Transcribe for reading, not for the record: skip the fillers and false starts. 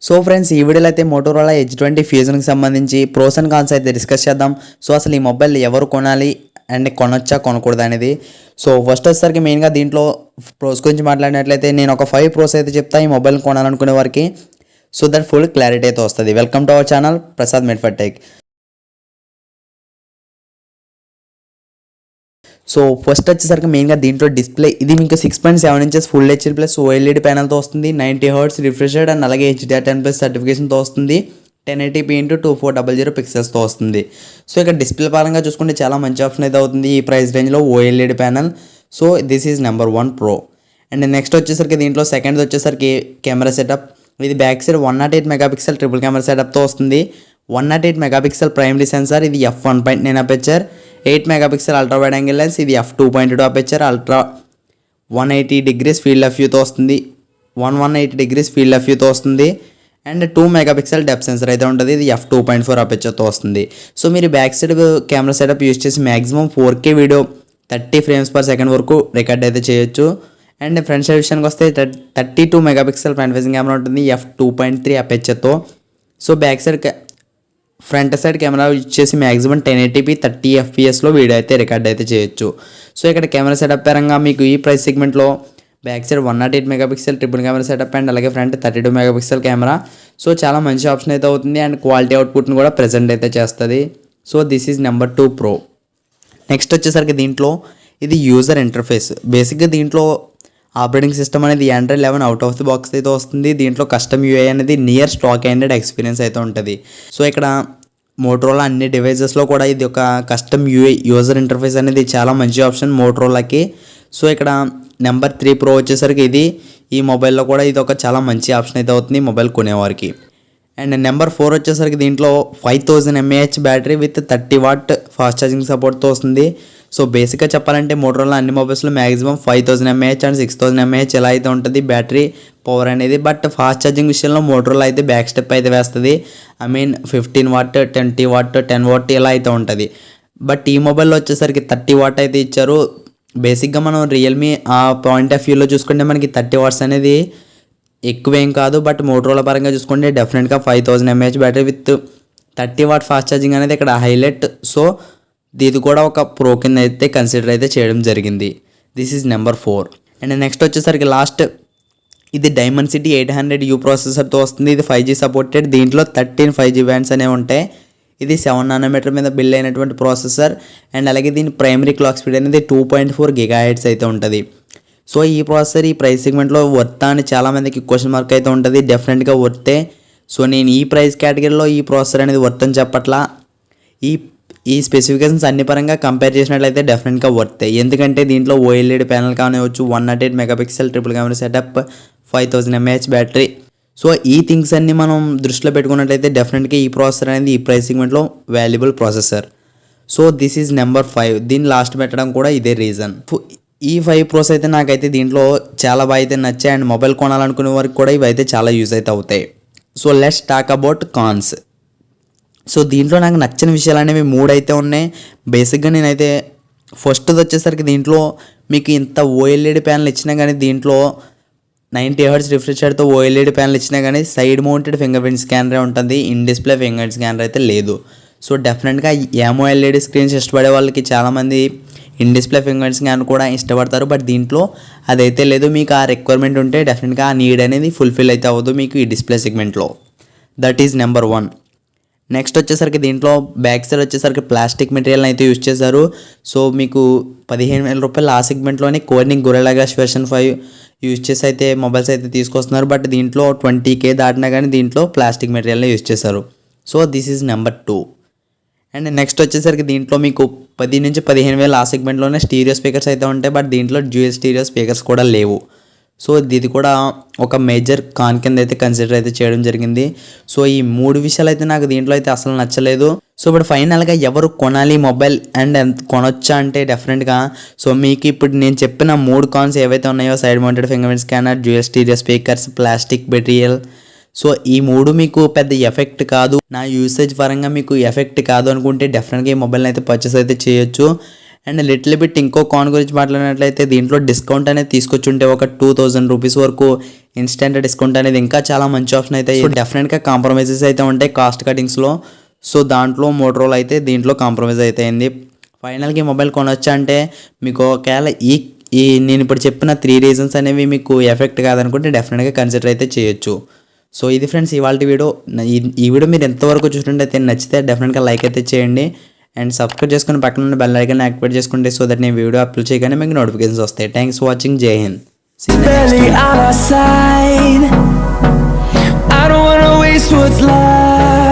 So friends ఈ వీడియోలో అయితే మోటోరోలా H20 ఫ్యూజన్కి సంబంధించి ప్రోస్ అండ్ కాన్స్ అయితే డిస్కస్ చేద్దాం. సో అసలు ఈ మొబైల్ ఎవరు కొనాలి అండ్ కొనొచ్చా కొనకూడదు అనేది. సో ఫస్ట్ వచ్చేసరికి మెయిన్గా దీంట్లో ప్రోస్ గురించి మాట్లాడినట్లయితే నేను ఒక 5 ప్రోస్ అయితే చెప్తా ఈ మొబైల్ కొనాలనుకునే వారికి. సో దట్ ఫుల్ క్లారిటీ అయితే వస్తుంది. Welcome to our channel Prasad made for tech. So first వచ్చేసరికి మెయిన్గా దీంట్లో డిస్ప్లే ఇది మీకు 6.7 inches full HD plus OLED ప్యానల్తో వస్తుంది. 90 Hz రిఫ్రెష్ అండ్ అలాగే HDR10+ సర్టిఫికేషన్తో వస్తుంది. 1080p/2400 పిక్సెల్స్తో వస్తుంది. సో ఇక్కడ డిస్ప్లే పరంగా చూసుకుంటే చాలా మంచి ఆప్షన్ అయితే అవుతుంది ఈ ప్రైస్ రేంజ్లో OLED panel. So this is number 1 pro. And next వచ్చేసరికి దీంట్లో సెకండ్ వచ్చేసరికి కెమెరా సెటప్. ఇది back side 108 megapixel triple camera సెటప్తో వస్తుంది. 108 మెగాపిక్సెల్ ప్రైమరీ సెన్సార్, ఇది f1.9 aperture. 8 megapixel ultra wide angle lens, ఇది f2.2 aperture. Ultra 180 degrees field of వ్యూతో వస్తుంది. 180 degrees ఫీల్డ్ ఆఫ్ వ్యూతో వస్తుంది. అండ్ 2 మెగాపిక్సెల్ డెప్త్ సెన్సర్ అయితే ఉంటుంది. ఇది f2.4 అపేచర్తో వస్తుంది. సో మీరు back side camera setup use చేసి మ్యాక్సిమం 4K వీడియో 30 frames/second వరకు రికార్డ్ అయితే చేయొచ్చు. అండ్ ఫ్రంట్ సైడ్ విషయానికి వస్తే 32 మెగాపిక్సెల్ ఫ్రంట్ ఫేసింగ్ కెమెరా ఉంటుంది f2.3 అపేచర్తో. So back side front side camera use చేసి మ్యాక్సిమం 1080p 30 fps వీడియో అయితే రికార్డ్ అయితే చేయొచ్చు. సో ఇక్కడ కెమెరా సెటప్ పరంగా మీకు ఈ ప్రైస్ సెగ్మెంట్లో back side 108 megapixel triple camera setup and అలాగే ఫ్రంట్ 32 మెగాపిక్సెల్ కెమెరా. సో చాలా మంచి ఆప్షన్ అయితే అవుతుంది అండ్ క్వాలిటీ అవుట్పుట్ని కూడా ప్రజెంట్ అయితే చేస్తుంది. So this is number 2 pro. Next వచ్చేసరికి దీంట్లో ఇది యూజర్ ఇంటర్ఫేస్. బేసిక్గా దీంట్లో ఆపరేటింగ్ సిస్టమ్ అనేది Android 11 out of the box అయితే వస్తుంది. దీంట్లో కస్టమ్ UI అనేది నియర్ స్టాక్ ఆండ్రాయిడ్ ఎక్స్పీరియన్స్ అయితే ఉంటుంది. సో ఇక్కడ మోటరోలా అన్ని డివైజెస్లో కూడా ఇది ఒక కస్టమ్ UI యూజర్ ఇంటర్ఫేస్ అనేది చాలా మంచి ఆప్షన్ మోటరోలాకి. సో ఇక్కడ నెంబర్ 3 ప్రో వచ్చేసరికి ఇది ఈ మొబైల్లో కూడా ఇది ఒక చాలా మంచి ఆప్షన్ అయితే అవుతుంది మొబైల్ కొనేవారికి. అండ్ నెంబర్ 4 వచ్చేసరికి దీంట్లో 5000 mAh battery with 30 watt fast charging సపోర్ట్తో వస్తుంది. సో బేసిక్గా చెప్పాలంటే మోటరోలా అన్ని మొబైల్స్లో మ్యాక్సిమం 5000 mAh అండ్ 6000 mAh ఎలా అయితే ఉంటుంది బ్యాటరీ పవర్ అనేది. బట్ ఫాస్ట్ ఛార్జింగ్ విషయంలో మోటరోలా అయితే బ్యాక్ స్టెప్ అయితే వేస్తుంది. 15 watt 20 watt 10 watt ఇలా అయితే ఉంటుంది. బట్ ఈ మొబైల్లో వచ్చేసరికి 30 watt అయితే ఇచ్చారు. బేసిక్గా మనం రియల్మీ ఆ పాయింట్ ఆఫ్ వ్యూలో చూసుకుంటే మనకి 30 watts అనేది ఎక్కువేం కాదు. బట్ మోటరోలా పరంగా చూసుకుంటే డెఫినెట్గా 5000 mAh battery with 30 watt fast charging అనేది ఇక్కడ హైలైట్. సో ఇది కూడా ఒక ప్రో కింద అయితే కన్సిడర్ అయితే చేయడం జరిగింది. This is number 4. And next వచ్చేసరికి లాస్ట్ ఇది Dimensity 800U ప్రాసెసర్తో వస్తుంది. ఇది 5G సపోర్టెడ్. దీంట్లో 13 5G బ్యాండ్స్ అనేవి ఉంటాయి. ఇది 7 nm మీద బిల్డ్ అయినటువంటి ప్రాసెసర్ అండ్ అలాగే దీని ప్రైమరీ క్లాక్ స్పీడ్ అనేది 2.4 GHz అయితే ఉంటుంది. సో ఈ ప్రాసెసర్ ఈ ప్రైస్ సెగ్మెంట్లో వర్తా అని చాలామందికి క్వశ్చన్ మార్క్ అయితే ఉంటుంది. డెఫినెట్గా వర్తే. సో నేను ఈ ప్రైస్ కేటగిరీలో ఈ ప్రాసెసర్ అనేది వర్త్ అని చెప్పట్లా. ఈ స్పెసిఫికేషన్స్ అన్ని పరంగా కంపేర్ చేసినట్లయితే డెఫినెట్గా వర్తే. ఎందుకంటే దీంట్లో OLED ప్యానల్ కానివచ్చు, 108 megapixel triple camera setup, 5000 mAh battery. So ఈ థింగ్స్ అన్ని మనం దృష్టిలో పెట్టుకున్నట్లయితే డెఫినెట్గా ఈ ప్రాసెసర్ అనేది ఈ ప్రైస్ సెగ్మెంట్లో valuable processor. So this is number 5. దీన్ని లాస్ట్ పెట్టడం కూడా ఇదే రీజన్. ఈ 5 ప్రోస్ అయితే నాకైతే దీంట్లో చాలా బాగా అయితే నచ్చాయి అండ్ మొబైల్ కొనాలనుకునే వారికి కూడా ఇవి అయితే చాలా యూజ్ అయితే అవుతాయి. So let's talk about cons. So దీంట్లో నాకు నచ్చిన విషయాలు అనేవి 3 అయితే ఉన్నాయి. బేసిక్గా నేనైతే ఫస్ట్ది వచ్చేసరికి దీంట్లో మీకు ఇంత OLED ప్యానల్ ఇచ్చినా కానీ దీంట్లో 90 Hz రిఫ్రెష్ రేట్తో OLED ప్యానల్ ఇచ్చినా కానీ సైడ్ మౌంటెడ్ ఫింగర్ ప్రింట్ స్కానరే ఉంటుంది. In display finger print scanner అయితే లేదు. సో డెఫినెట్గా AMOLED స్క్రీన్స్ ఇష్టపడే వాళ్ళకి చాలామంది in display finger print scanner కూడా ఇష్టపడతారు. బట్ దీంట్లో అదైతే లేదు. మీకు ఆ రిక్వైర్మెంట్ ఉంటే డెఫినెట్గా ఆ నీడ్ అనేది ఫుల్ఫిల్ అయితే అవ్వదు మీకు ఈ డిస్ప్లే సెగ్మెంట్లో. That is number 1. నెక్స్ట్ వచ్చేసరికి దీంట్లో బ్యాక్ సైడ్ వచ్చేసరికి ప్లాస్టిక్ మెటీరియల్ అయితే యూజ్ చేశారు. సో మీకు 15,000 రూపాయలు ఆ సెగ్మెంట్లోనే కోర్నింగ్ గొరిల్లా గ్లాస్ వెర్షన్ 5 యూజ్ చేసి అయితే మొబైల్స్ అయితే తీసుకొస్తున్నారు. బట్ దీంట్లో 20K దాటినా కానీ దీంట్లో ప్లాస్టిక్ మెటీరియల్ని యూజ్ చేశారు. So this is number 2. And next వచ్చేసరికి దీంట్లో మీకు 10,000 నుంచి 15,000 ఆ సెగ్మెంట్లోనే స్టీరియో స్పీకర్స్ అయితే ఉంటాయి. బట్ దీంట్లో డ్యూయల్ స్టీరియో స్పీకర్స్ కూడా లేవు. సో ఇది కూడా ఒక మేజర్ కాన్ కింద అయితే కన్సిడర్ అయితే చేయడం జరిగింది. సో ఈ 3 విషయాలు అయితే నాకు దీంట్లో అయితే అసలు నచ్చలేదు. సో ఇప్పుడు ఫైనల్గా ఎవరు కొనాలి మొబైల్ అండ్ కొనొచ్చా అంటే డెఫినెట్గా సో మీకు ఇప్పుడు నేను చెప్పిన 3 కాన్స్ ఏవైతే ఉన్నాయో side mounted finger print scanner, dual stereo speakers, plastic material. So ఈ 3 మీకు పెద్ద ఎఫెక్ట్ కాదు, నా యూసేజ్ పరంగా మీకు ఎఫెక్ట్ కాదు అనుకుంటే డెఫినెట్గా ఈ మొబైల్ని అయితే పర్చేస్ అయితే చేయొచ్చు. అండ్ లిటిల్ బిట్ ఇంకో కాన్ గురించి మాట్లాడినట్లయితే దీంట్లో డిస్కౌంట్ అనేది తీసుకొచ్చుంటే ఒక 2000 రూపీస్ వరకు ఇన్స్టెంట్ డిస్కౌంట్ అనేది ఇంకా చాలా మంచి ఆప్షన్ అయితే. సో డెఫినెట్గా కాంప్రమైజెస్ అయితే ఉంటాయి కాస్ట్ కటింగ్స్లో. సో దాంట్లో మోటరోలా అయితే దీంట్లో కాంప్రమైజ్ అయితే అయింది. ఫైనల్గా ఈ మొబైల్ కొనొచ్చా అంటే మీకు ఒకవేళ ఈ నేను ఇప్పుడు చెప్పిన 3 రీజన్స్ అనేవి మీకు ఎఫెక్ట్ కాదనుకుంటే డెఫినెట్గా కన్సిడర్ అయితే చేయొచ్చు. సో ఇది ఫ్రెండ్స్ ఇవాళ వీడియో. ఈ వీడియో మీరు ఎంతవరకు చూస్తుంటే నచ్చితే డెఫినెట్గా లైక్ అయితే చేయండి అండ్ సబ్స్క్రైబ్ చేసుకుని పక్కన ఉన్న బెల్ ఐకాన్ యాక్టివేట్ చేసుకుంటే సో దట్ నేను వీడియో అప్లోడ్ చేయగానే మీకు నోటిఫికేషన్స్ వస్తాయి. Thanks for watching. జై Hind. I don't wanna waste what's left.